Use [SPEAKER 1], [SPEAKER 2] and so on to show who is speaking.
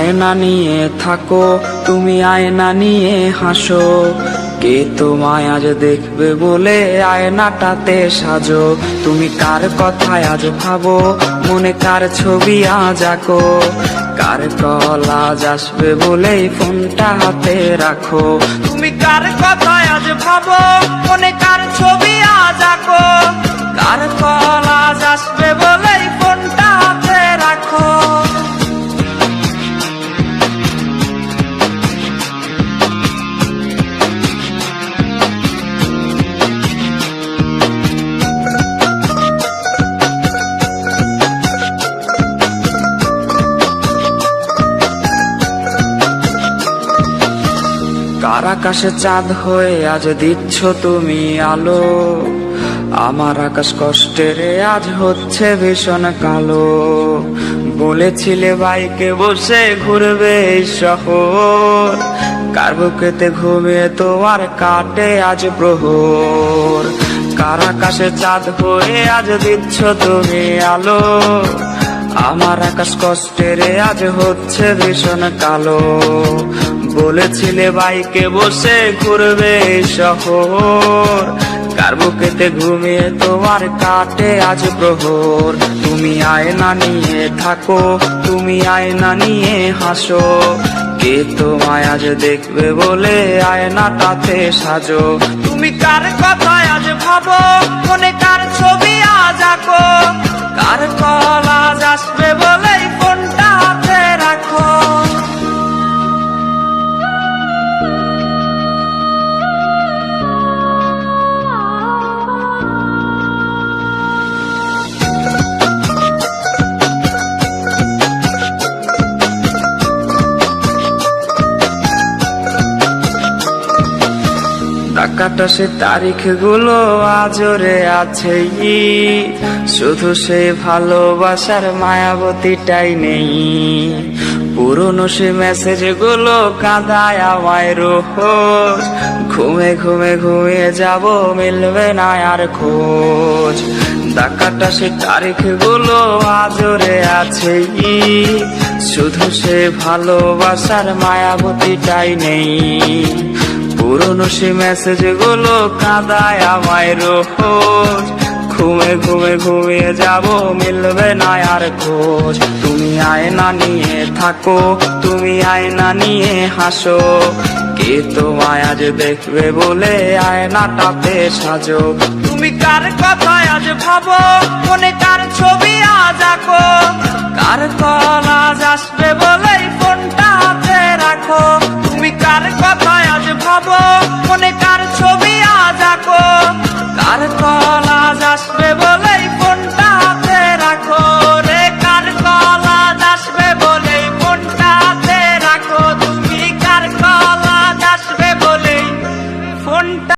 [SPEAKER 1] আয়না নিয়ে থাকো, তুমি আয়না নিয়ে হাসো। কে তোমায় আজ দেখবে বলে আয়নাটাতে সাজো। তুমি কার কথায় আজ ভাবো, মনে কার ছবি আজ আঁকো। কার কল আজ আসবে বলেই ফোনটা হাতে রাখো। তুমি কার কথায় আজ ভাবো, মনে কার ছবি আজ আঁকো। কার কল আজ আসবে বলেই ফোনটা হাতে রাখো। কার আকাশে চাঁদ হয়ে আজ দিচ্ছ তুমি আলো। আমার আকাশ কষ্টের আজ হচ্ছে ভীষণ কালো। বলেছিলে বাইকে বসে ঘুরবে এই শহর, কার বুকেতে ঘুমিয়ে তোমার কাটে আজ প্রহর। কার আকাশে চাঁদ হয়ে আজ দিচ্ছ তুমি আলো। আমার আকাশ কষ্টের আজ হচ্ছে ভীষণ কালো। বলেছিলে বাইকে বসে ঘুরবে শহর, কার বুকেতে ঘুমিয়ে তোমার কাটে আজ প্রহর। তুমি আয়না নিয়ে থাকো, তুমি আয়না নিয়ে হাসো। কে তোমায় আজ দেখবে বলে আয়নাটাতে সাজো। তুমি কার কথায় আজ ভাবো, মনে কার ছবি আজ আঁকো। কার কল আজ আসবে বলেই ফোনটা হাতে রাখো। কাটা সে তারিখ গুলো আজরে আছে, শুধু সে ভালোবাসার মায়াবতীটাই নেই। পুরনো সে মেসেজ গুলো কাঁদায় আমায় রোজ। ঘুমে ঘুমে ঘুমিয়ে যাব, মিলবে না আর খোঁজ। ডাকাটা সে তারিখ গুলো আজরে আছে, শুধু সে ভালোবাসার মায়াবতীটাই নেই। পুরনো সে মেসেজ গুলো কাঁদায় আমায় রোজ। ঘুমে ঘুমে ঘুমিয়ে যাব, মিলবে না আর খোঁজ। তুমি আয়না নিয়ে থাকো, তুমি আয়না নিয়ে হাসো। কে তোমায় আজ দেখবে বলে আয়নাটাতে সাজো। তুমি কার কথায় আজ ভাবো, মনে কার ছবি আজ আঁকো। কার কল আজ আসবে বলেই ফোনটা হাতে রাখো। তুমি কার কথায় আজ ভাবো, মনে কার ছবি আজ আঁকো। কার